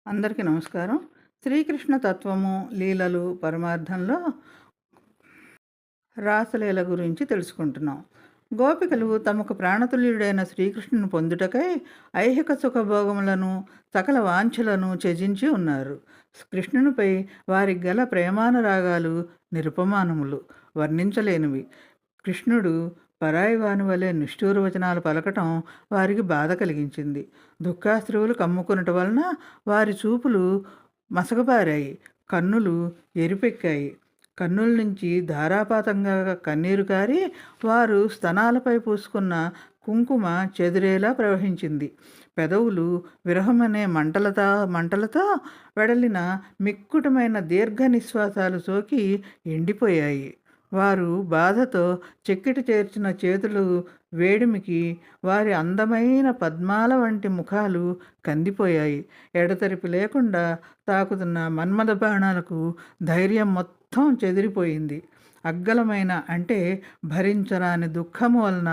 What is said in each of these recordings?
అందరికీ నమస్కారం. శ్రీకృష్ణ తత్వము, లీలలు, పరమార్థంలో రాసలీల గురించి తెలుసుకుంటున్నాం. గోపికలు తమకు ప్రాణతుల్యుడైన శ్రీకృష్ణుని పొందుటకై ఐహిక సుఖభోగములను, సకల వాంఛలను త్యజించి ఉన్నారు. కృష్ణునిపై వారికి గల ప్రేమానురాగాలు నిరుపమానములు, వర్ణించలేనివి. కృష్ణుడు పరాయి వాని వలె నిష్ఠూర వచనాలు పలకటం వారికి బాధ కలిగించింది. దుఃఖాశ్రువులు కమ్ముకునట వలన వారి చూపులు మసకబారాయి, కన్నులు ఎరిపెక్కాయి. కన్నుల నుంచి ధారాపాతంగా కన్నీరు కారి వారు స్తనాలపై పూసుకున్న కుంకుమ చెదిరేలా ప్రవహించింది. పెదవులు విరహమనే మంటలతో వెడలిన మిక్కుటమైన దీర్ఘ నిశ్వాసాలు సోకి ఎండిపోయాయి. వారు బాధతో చెక్కిటి చేర్చిన చేతులు వేడిమికి వారి అందమైన పద్మాల వంటి ముఖాలు కందిపోయాయి. ఎడతెరిపి లేకుండా తాకుతున్న మన్మథ బాణాలకు ధైర్యం మొత్తం చెదిరిపోయింది. అగ్గలమైన అంటే భరించరాని దుఃఖము వలన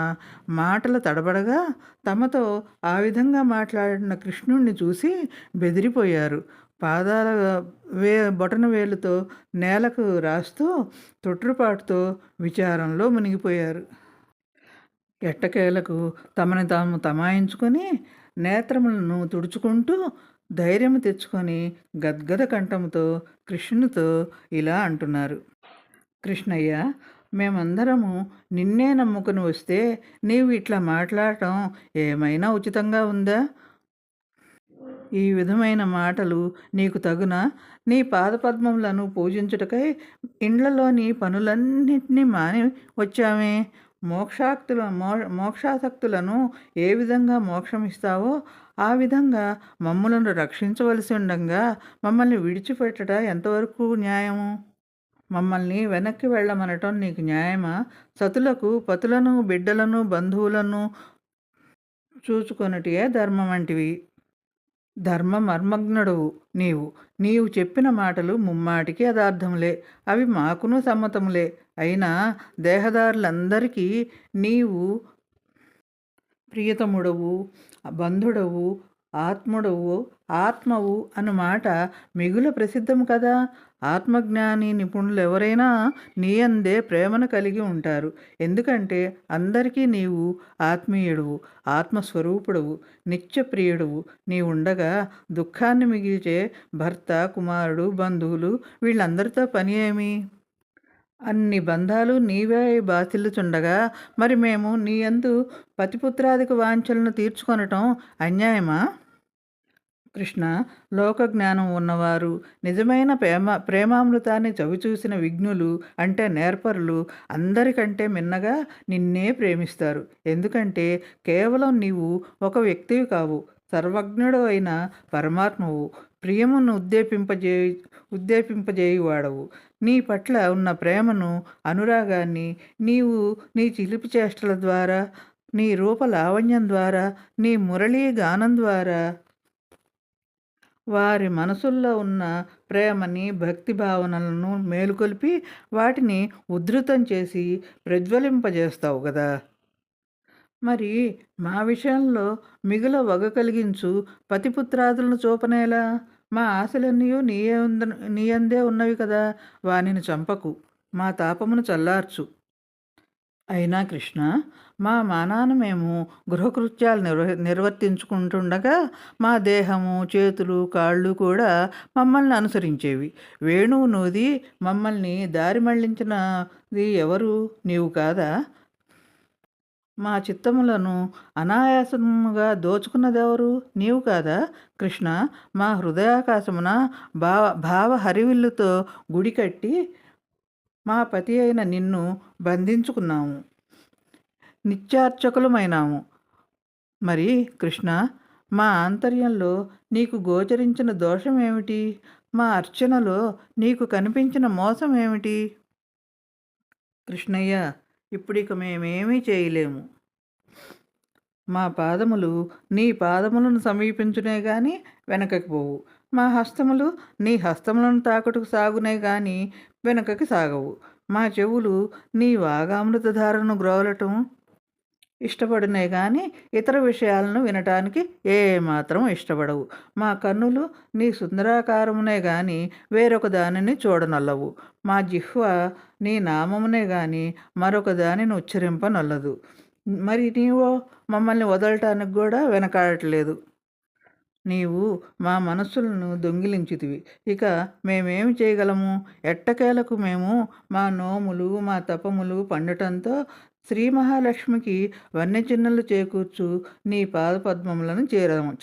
మాటలు తడబడగా తమతో ఆ విధంగా మాట్లాడిన కృష్ణుణ్ణి చూసి బెదిరిపోయారు. పాదాల బొటన వేలుతో నేలకు రాస్తూ తొట్రుపాటుతో విచారంలో మునిగిపోయారు. ఎట్టకేలకు తమని తాము తమాయించుకొని నేత్రములను తుడుచుకుంటూ ధైర్యం తెచ్చుకొని గద్గద కంఠంతో కృష్ణునితో ఇలా అంటున్నారు: కృష్ణయ్య, మేమందరము నిన్నే నమ్ముకుని వస్తే నీవు ఇట్లా మాట్లాడటం ఏమైనా ఉచితంగా ఉందా? ఈ విధమైన మాటలు నీకు తగునా? నీ పాదపద్మములను పూజించుటకై ఇండ్లలోని పనులన్నింటినీ మాని వచ్చామే. మోక్షాసక్తులను ఏ విధంగా మోక్షమిస్తావో ఆ విధంగా మమ్ములను రక్షించవలసి ఉండంగా మమ్మల్ని విడిచిపెట్టట ఎంతవరకు న్యాయము? మమ్మల్ని వెనక్కి వెళ్ళమనటం నీకు న్యాయమా? సతులకు పతులను, బిడ్డలను, బంధువులను చూచుకొనుటయే ధర్మం వంటివి. ధర్మమర్మజ్ఞుడవు నీవు చెప్పిన మాటలు ముమ్మాటికి యథార్థములే, అవి మాకును సమ్మతములే. అయినా దేహదారులందరికీ నీవు ప్రియతముడవు, బంధుడవు, ఆత్మవు అన్నమాట మిగుల ప్రసిద్ధము కదా. ఆత్మజ్ఞాని నిపుణులెవరైనా నీయందే ప్రేమను కలిగి ఉంటారు. ఎందుకంటే అందరికీ నీవు ఆత్మీయుడువు, ఆత్మస్వరూపుడవు, నిత్యప్రియుడువు. నీవుండగా దుఃఖాన్ని మిగిల్చే భర్త, కుమారుడు, బంధువులు వీళ్ళందరితో పని ఏమి? అన్ని బంధాలు నీవే బాసిల్లుచుండగా మరి మేము నీయందు పతిపుత్రాదిక వాంఛలను తీర్చుకొనటం అన్యాయమా? కృష్ణ, లోకజ్ఞానం ఉన్నవారు, నిజమైన ప్రేమామృతాన్ని చవిచూసిన విజ్ఞులు అంటే నేర్పరులు అందరికంటే మిన్నగా నిన్నే ప్రేమిస్తారు. ఎందుకంటే కేవలం నీవు ఒక వ్యక్తివి కావు, సర్వజ్ఞుడు అయిన పరమాత్మవు, ప్రియమును ఉద్దేపింపజేయువాడవు. నీ పట్ల ఉన్న ప్రేమను, అనురాగాన్ని నీవు నీ చిలిపి చేష్టల ద్వారా, నీ రూప లావణ్యం ద్వారా, నీ మురళీ గానం ద్వారా వారి మనసుల్లో ఉన్న ప్రేమని, భక్తి భావనలను మేలుకొల్పి వాటిని ఉద్ధృతం చేసి ప్రజ్వలింపజేస్తావు కదా. మరి మా విషయంలో మిగుల వగ కలిగించు పతిపుత్రాదులను చూపనేలా? మా ఆశలన్నీ నీయందే ఉన్నవి కదా. వానిని చంపకు, మా తాపమును చల్లార్చు. అయినా కృష్ణ, మా మానాన మేము గృహకృత్యాలు నిర్వర్తించుకుంటుండగా మా దేహము, చేతులు, కాళ్ళు కూడా మమ్మల్ని అనుసరించేవి. వేణువు నూది మమ్మల్ని దారి మళ్లించినది ఎవరు? నీవు కాదా? మా చిత్తములను అనాయాసముగా దోచుకున్నదెవరు? నీవు కాదా? కృష్ణ, మా హృదయాకాశమున భావ హరివిల్లుతో గుడి కట్టి మా పతి అయిన నిన్ను బంధించుకున్నాము, నిత్యార్చకులమైనాము. మరి కృష్ణ, మా ఆంతర్యంలో నీకు గోచరించిన దోషం ఏమిటి? మా అర్చనలో నీకు కనిపించిన మోసం ఏమిటి? కృష్ణయ్య, ఇప్పుడిక మేమేమీ చేయలేము. మా పాదములు నీ పాదములను సమీపించునే గాని వెనకకి పోవు. మా హస్తములు నీ హస్తములను తాకుటకు సాగునే గాని వెనుకకి సాగవు. మా చెవులు నీ వాగామృతధారను గ్రోలటం ఇష్టపడినే గాని ఇతర విషయాలను వినటానికి ఏమాత్రం ఇష్టపడవు. మా కన్నులు నీ సుందరాకారమునే గాని వేరొక దానిని చూడనొల్లవు. మా జిహ్వ నీ నామమునే గాని మరొక దానిని ఉచ్చరింపనొల్లదు. మరి నీవో మమ్మల్ని వదలటానికి గూడా వెనకాడట్లేదు. నీవు మా మనస్సులను దొంగిలించితివి. ఇక మేమేమి చేయగలము? ఎట్టకేలకు మేము మా నోములు, మా తపములు పండటంతో శ్రీ మహాలక్ష్మికి వన్నెచిన్నలు చేకూర్చు నీ పాదపద్మములను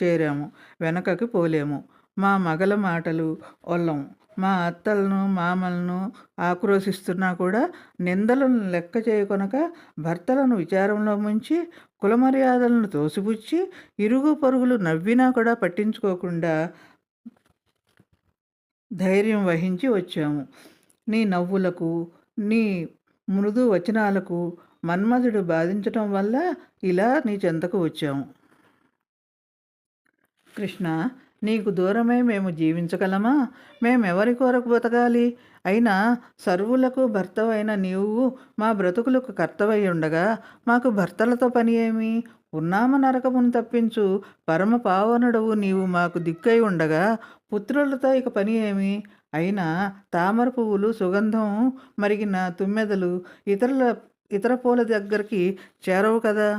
చేరాము. వెనకకి పోలేము. మా మగల మాటలు ఒల్లము. మా అత్తలను, మామలను ఆక్రోశిస్తున్నా కూడా నిందలను లెక్క చేయకొనక భర్తలను విచారంలో ముంచి కులమర్యాదలను తోసిపుచ్చి ఇరుగు పొరుగులు నవ్వినా కూడా పట్టించుకోకుండా ధైర్యం వహించి వచ్చాము. నీ నవ్వులకు, నీ మృదు వచనాలకు మన్మధుడు బాధించటం వల్ల ఇలా నీ చెంతకు వచ్చాము. కృష్ణ, నీకు దూరమై మేము జీవించగలమా? మేమెవరి కొరకు బతకాలి? అయినా సర్వులకు భర్తవైన నీవు మా బ్రతుకులకు కర్తవై ఉండగా మాకు భర్తలతో పని ఏమి? ఉన్నామ నరకమును తప్పించు పరమ పావనుడవు నీవు మాకు దిక్కై ఉండగా పుత్రులతో ఇక పని ఏమి? అయినా తామర పువ్వులు సుగంధం మరిగిన తుమ్మెదలు ఇతర పూల దగ్గరికి చేరవు కదా.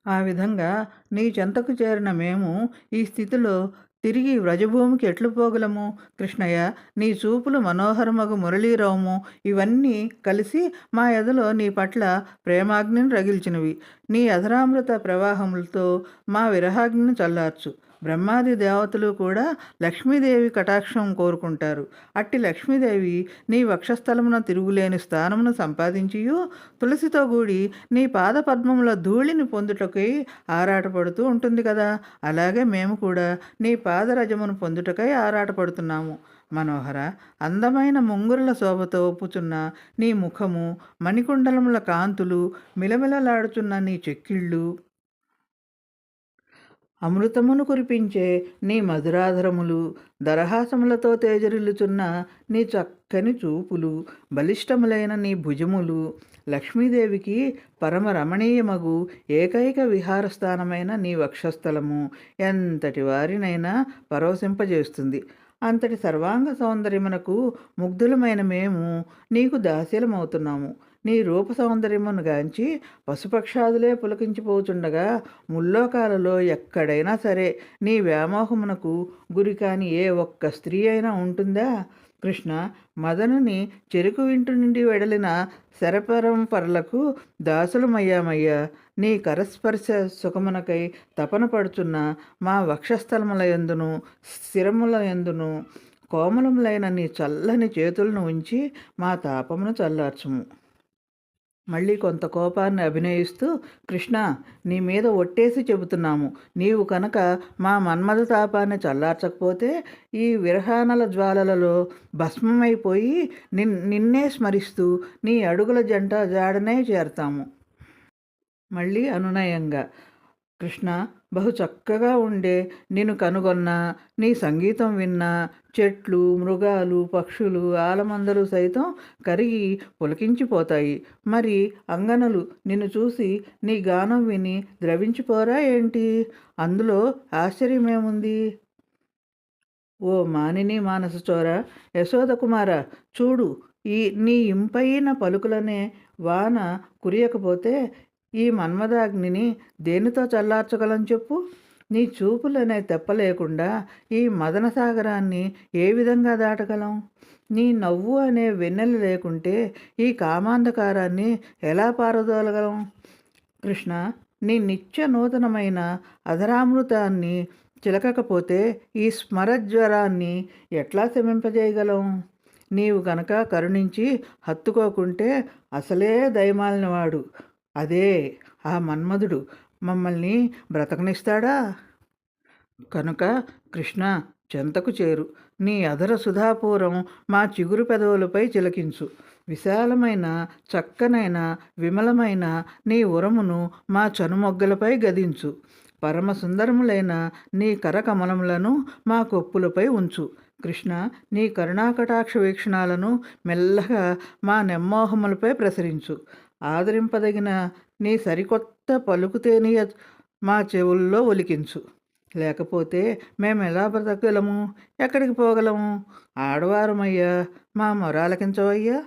ఆ విధంగా నీ చెంతకు చేరిన మేము ఈ స్థితిలో తిరిగి వ్రజభూమికి ఎట్లు పోగలము? కృష్ణయ్య, నీ చూపులు మనోహరమగు మురళీరావము ఇవన్నీ కలిసి మా ఎదలో నీ పట్ల ప్రేమాగ్నిని రగిల్చినవి. నీ అధరామృత ప్రవాహములతో మా విరహాగ్నిని చల్లార్చు. బ్రహ్మాది దేవతలు కూడా లక్ష్మీదేవి కటాక్షం కోరుకుంటారు. అట్టి లక్ష్మీదేవి నీ వక్షస్థలమున తిరుగులేని స్థానమును సంపాదించియు తులసితో కూడి నీ పాద పద్మముల ధూళిని పొందుటకై ఆరాటపడుతూ ఉంటుంది కదా. అలాగే మేము కూడా నీ పాదరజమును పొందుటకై ఆరాటపడుతున్నాము. మనోహర, అందమైన ముంగురుల శోభతో ఒప్పుచున్న నీ ముఖము, మణికుండలముల కాంతులు, మిలమిలలాడుచున్న నీ చెక్కిళ్ళు, అమృతమును కురిపించే నీ మధురాధరములు, దరహాసములతో తేజరిల్లుచున్న నీ చక్కని చూపులు, బలిష్టములైన నీ భుజములు, లక్ష్మీదేవికి పరమ రమణీయమగు ఏకైక విహారస్థానమైన నీ వక్షస్థలము ఎంతటి వారినైనా పరవశింపజేస్తుంది. అంతటి సర్వాంగ సౌందర్యమునకు ముగ్ధులమైన మేము నీకు దాస్యలమవుతున్నాము. నీ రూప సౌందర్యమును గాంచి పశుపక్షాదులే పులకించిపోచుండగా ముల్లోకాలలో ఎక్కడైనా సరే నీ వ్యామోహమునకు గురి కాని ఏ ఒక్క స్త్రీ అయినా ఉంటుందా? కృష్ణ, మదనుని చెరుకు ఇంటి నుండి వెడలిన శరపరంపరలకు దాసులమయ్యామయ్యా. నీ కరస్పర్శ సుఖమునకై తపన పడుచున్న మా వక్షస్థలముల యందును స్థిరముల యందును కోమలములైన నీ చల్లని చేతులను ఉంచి మా తాపమును చల్లార్చుము. మళ్ళీ కొంత కోపాన్ని అభినయిస్తూ, కృష్ణ, నీ మీద ఒట్టేసి చెబుతున్నాము. నీవు కనుక మా మన్మథ తాపాన్ని చల్లార్చకపోతే ఈ విరహానల జ్వాలలలో భస్మమైపోయి నిన్నే స్మరిస్తూ నీ అడుగుల జంట జాడనే చేరతాము. మళ్ళీ అనునయంగా, కృష్ణ, బహు చక్కగా ఉండే నిన్ను కనుగొన్నా, నీ సంగీతం విన్నా చెట్లు, మృగాలు, పక్షులు, ఆలమందలు సైతం కరిగి పులకించిపోతాయి. మరి అంగనలు నిన్ను చూసి నీ గానం విని ద్రవించిపోరా ఏంటి? అందులో ఆశ్చర్యమేముంది? ఓ మానిని మానసచోర, యశోదకుమార, చూడు, నీ ఇంపైన పలుకులనే వాన కురియకపోతే ఈ మన్మదాగ్నిని దేనితో చల్లార్చగలం చెప్పు? నీ చూపులనే తెప్పలేకుండా ఈ మదన సాగరాన్ని ఏ విధంగా దాటగలం? నీ నవ్వు అనే వెన్నెల లేకుంటే ఈ కామాంధకారాన్ని ఎలా పారదోలగలం? కృష్ణ, నీ నిత్య నూతనమైన అధరామృతాన్ని చిలకకపోతే ఈ స్మరజ్వరాన్ని ఎట్లా శమింపజేయగలం? నీవు గనక కరుణించి హత్తుకోకుంటే అసలే దయమాలినవాడు అదే ఆ మన్మధుడు మమ్మల్ని బ్రతకనిస్తాడా? కనుక కృష్ణ, చెంతకు చేరు. నీ అధర సుధాపూరం మా చిగురు పెదవులపై చిలకించు. విశాలమైన, చక్కనైన, విమలమైన నీ ఉరమును మా చనుమొగ్గలపై గదించు. పరమ సుందరములైన నీ కరకమలములను మా కొప్పులపై ఉంచు. కృష్ణ, నీ కరుణాకటాక్ష వీక్షణాలను మెల్లగా మా నెమ్మోహములపై ప్రసరించు. ఆదరింపదగిన నీ సరికొత్త పలుకుతేనియ మా చెవుల్లో ఒలికించు. లేకపోతే మేమెలా బ్రతకగలము? ఎక్కడికి పోగలము? ఆడవారమయ్యా, మా మొరాలకించవయ్యా,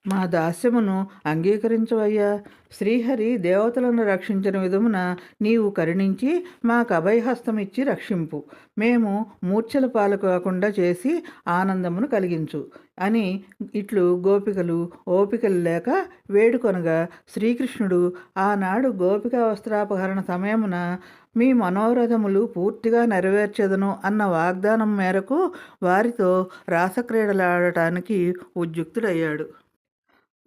మా దాస్యమును అంగీకరించవయ్యా. శ్రీహరి దేవతలను రక్షించిన విధమున నీవు కరుణించి మాకు అభయహస్తమిచ్చి రక్షింపు. మేము మూర్ఛల పాలు కాకుండా చేసి ఆనందమును కలిగించు అని ఇట్లు గోపికలు ఓపికలు లేక వేడుకొనగా, శ్రీకృష్ణుడు ఆనాడు గోపికా వస్త్రాపహరణ సమయమున మీ మనోరథములు పూర్తిగా నెరవేర్చెదను అన్న వాగ్దానం మేరకు వారితో రాసక్రీడలాడటానికి ఉద్యుక్తుడయ్యాడు.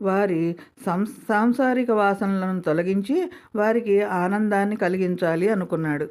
వారి సాంసారిక వాసనలను తొలగించి వారికి ఆనందాన్ని కలిగించాలి అనుకున్నాడు.